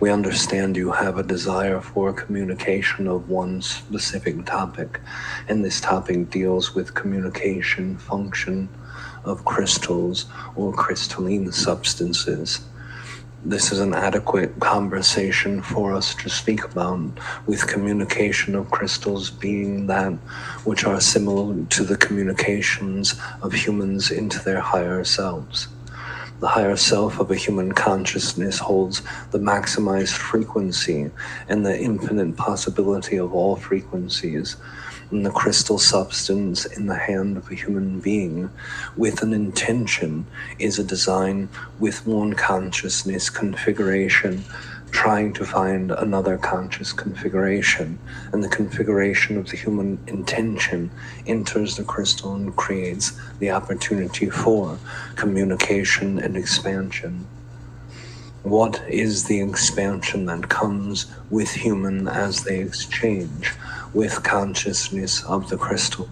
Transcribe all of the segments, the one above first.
We understand you have a desire for communication of one specific topic, and this topic deals with communication function of crystals or crystalline substances. This is an adequate conversation for us to speak about, with communication of crystals being that which are similar to the communications of humans into their higher selves. The higher self of a human consciousness holds the maximized frequency and the infinite possibility of all frequencies. And the crystal substance in the hand of a human being with an intention is a design with one consciousness configuration trying to find another conscious configuration, and the configuration of the human intention enters the crystal and creates the opportunity for communication and expansion. What is the expansion that comes with human as they exchange with consciousness of the crystal?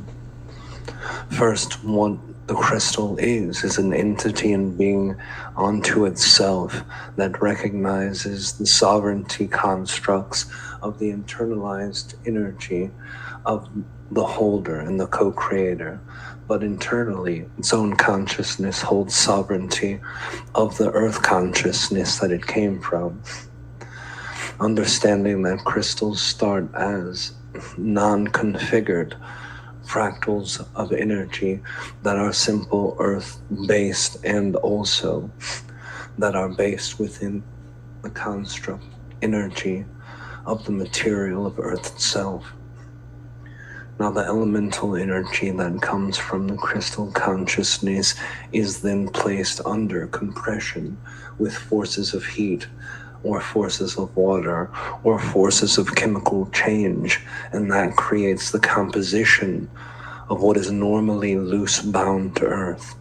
First, what the crystal is an entity and being unto itself that recognizes the sovereignty constructs of the internalized energy of the holder and the co-creator. But internally, its own consciousness holds sovereignty of the earth consciousness that it came from. Understanding that crystals start as non-configured fractals of energy that are simple earth-based, and also that are based within the construct energy of the material of earth itself. Now, the elemental energy that comes from the crystal consciousness is then placed under compression with forces of heat, or forces of water, or forces of chemical change, and that creates the composition of what is normally loose bound to earth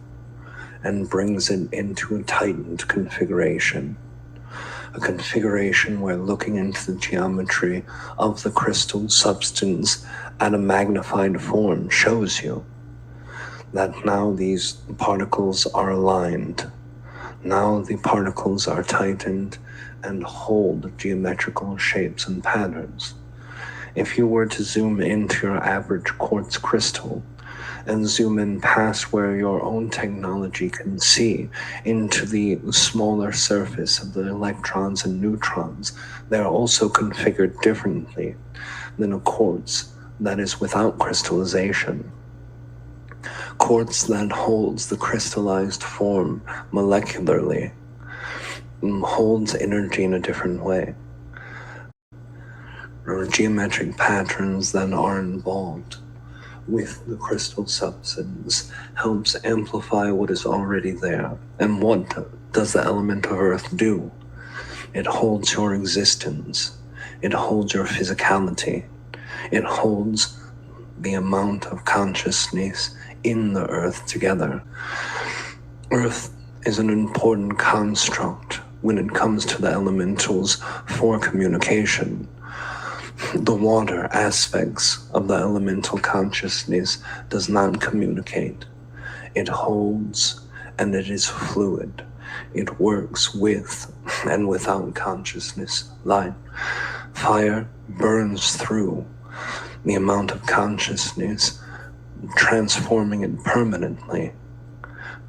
and brings it into a tightened configuration. A configuration where looking into the geometry of the crystal substance at a magnified form shows you that now these particles are aligned. Now the particles are tightened and hold geometrical shapes and patterns. If you were to zoom into your average quartz crystal and zoom in past where your own technology can see into the smaller surface of the electrons and neutrons, they are also configured differently than a quartz that is without crystallization. Quartz that holds the crystallized form molecularly holds energy in a different way. There are geometric patterns that are involved with the crystal substance, helps amplify what is already there. And what does the element of earth do? It holds your existence. It holds your physicality. It holds the amount of consciousness in the earth together. Earth is an important construct when it comes to the elementals for communication. The water aspects of the elemental consciousness does not communicate. It holds and it is fluid. It works with and without consciousness. Light, fire burns through the amount of consciousness, transforming it permanently,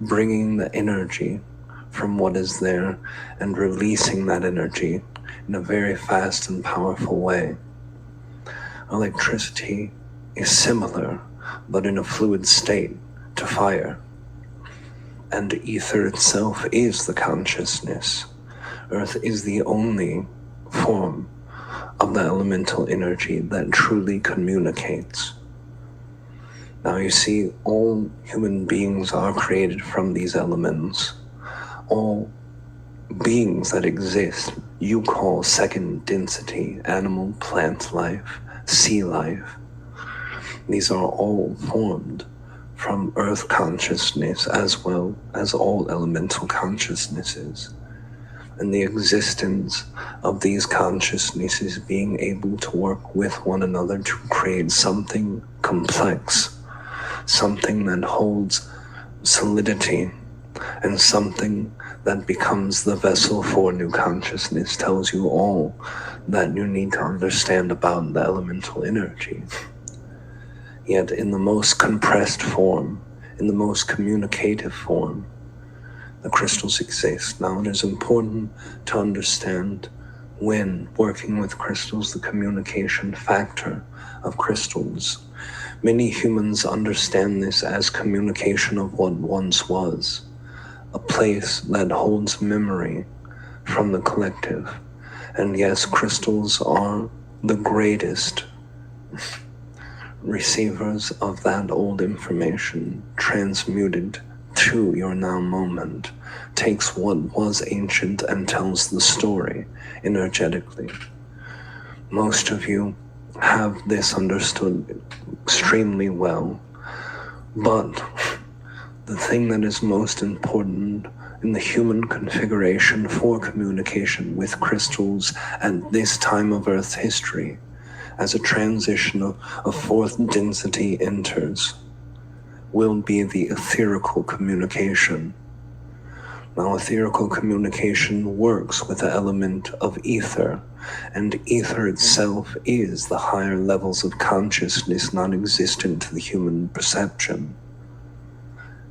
bringing the energy from what is there and releasing that energy in a very fast and powerful way. Electricity is similar, but in a fluid state, to fire. And ether itself is the consciousness. Earth is the only form of the elemental energy that truly communicates. Now you see, all human beings are created from these elements. All beings that exist, you call second density, animal, plant life, sea life. These are all formed from earth consciousness as well as all elemental consciousnesses. And the existence of these consciousnesses being able to work with one another to create something complex, something that holds solidity, and something that becomes the vessel for new consciousness tells you all that you need to understand about the elemental energy. Yet in the most compressed form, in the most communicative form, the crystals exist. Now it is important to understand, when working with crystals, the communication factor of crystals. Many humans understand this as communication of what once was, a place that holds memory from the collective. And yes, crystals are the greatest receivers of that old information, transmuted to your now moment, takes what was ancient and tells the story energetically. Most of you have this understood extremely well, but the thing that is most important in the human configuration for communication with crystals at this time of Earth's history, as a transition of fourth density enters, will be the etherical communication. Now, etherical communication works with the element of ether, and ether itself is the higher levels of consciousness not existent to the human perception.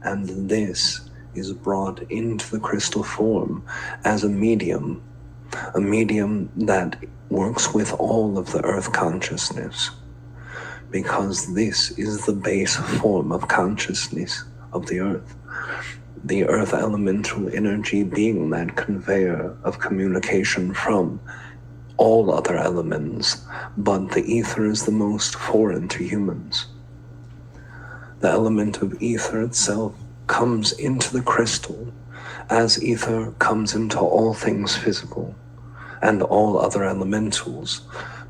And this is brought into the crystal form as a medium that works with all of the earth consciousness, because this is the base form of consciousness of the earth. The earth elemental energy being that conveyor of communication from all other elements, but the ether is the most foreign to humans. The element of ether itself comes into the crystal as ether comes into all things physical and all other elementals,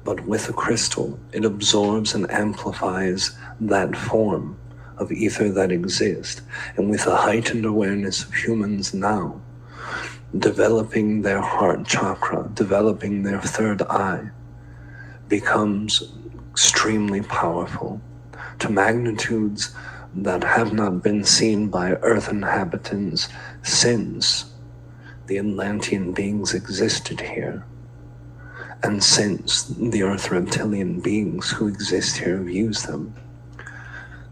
but with a crystal it absorbs and amplifies that form of ether that exists. And with a heightened awareness of humans now, developing their heart chakra, developing their third eye, becomes extremely powerful to magnitudes that have not been seen by earth inhabitants since the Atlantean beings existed here, and since the earth reptilian beings who exist here have used them.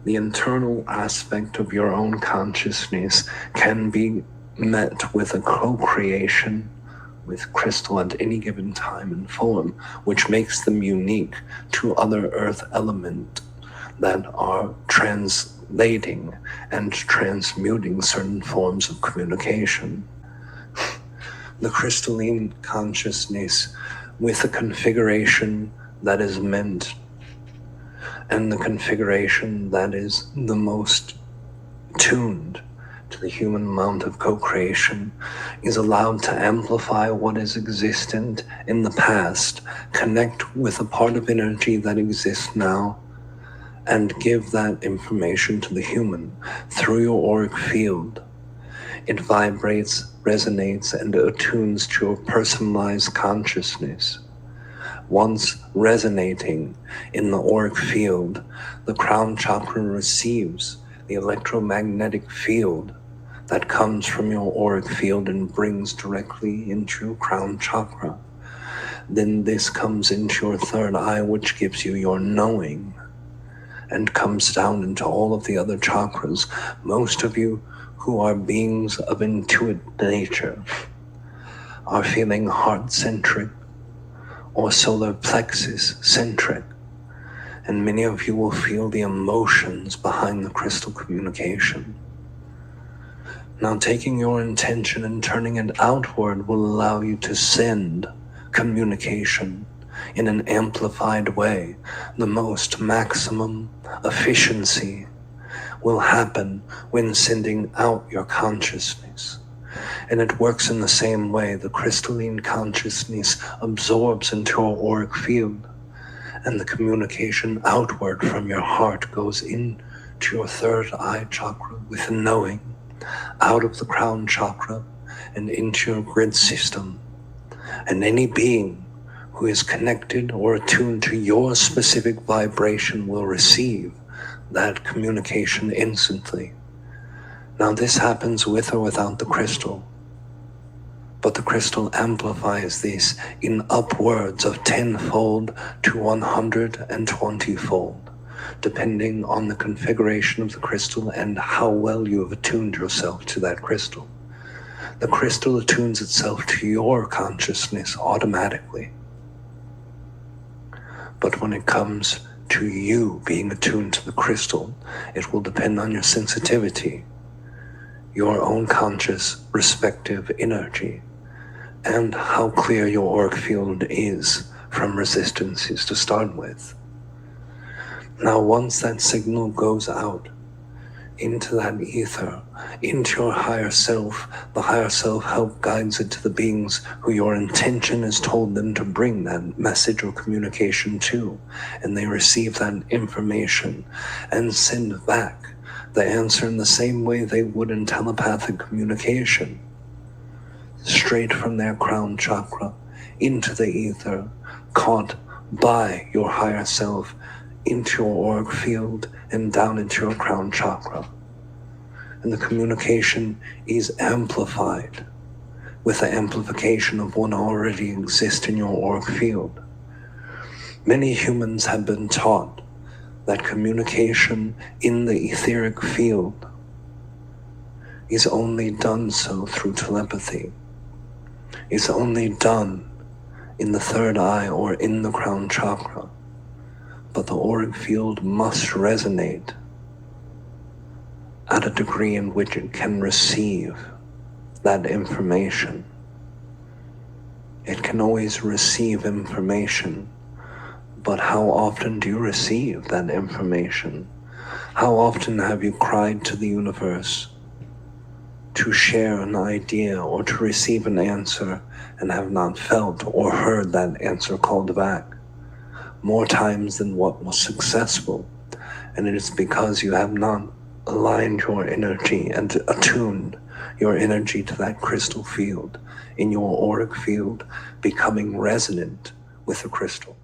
The internal aspect of your own consciousness can be met with a co-creation with crystal at any given time and form, which makes them unique to other earth element that are translating and transmuting certain forms of communication. The crystalline consciousness with a configuration that is meant, and the configuration that is the most tuned to the human amount of co-creation, is allowed to amplify what is existent in the past, connect with a part of energy that exists now, and give that information to the human through your auric field. It vibrates, resonates, and attunes to your personalized consciousness. Once resonating in the auric field, the crown chakra receives the electromagnetic field that comes from your auric field and brings directly into your crown chakra. Then this comes into your third eye, which gives you your knowing, and comes down into all of the other chakras. Most of you who are beings of intuitive nature are feeling heart-centric or solar plexus-centric, and many of you will feel the emotions behind the crystal communication. Now, taking your intention and turning it outward will allow you to send communication in an amplified way. The most maximum efficiency will happen when sending out your consciousness. And it works in the same way. The crystalline consciousness absorbs into your auric field, And the communication outward from your heart goes into your third eye chakra with a knowing, out of the crown chakra and into your grid system. And any being who is connected or attuned to your specific vibration will receive that communication instantly. Now this happens with or without the crystal, but the crystal amplifies this in upwards of 10-fold to 120-fold, depending on the configuration of the crystal and how well you have attuned yourself to that crystal. The crystal attunes itself to your consciousness automatically. But when it comes to you being attuned to the crystal, it will depend on your sensitivity, your own conscious respective energy, and how clear your auric field is from resistances to start with. Now, once that signal goes out into that ether, into your higher self, the higher self help guides it to the beings who your intention has told them to bring that message or communication to, and they receive that information and send back the answer in the same way they would in telepathic communication, straight from their crown chakra into the ether, caught by your higher self into your auric field and down into your crown chakra. And the communication is amplified with the amplification of what already exists in your auric field. Many humans have been taught that communication in the etheric field is only done so through telepathy, is only done in the third eye or in the crown chakra. But the auric field must resonate at a degree in which it can receive that information. It can always receive information, but how often do you receive that information? How often have you cried to the universe to share an idea or to receive an answer and have not felt or heard that answer called back? More times than what was successful. And it is because you have not aligned your energy and attuned your energy to that crystal field in your auric field, becoming resonant with the crystal.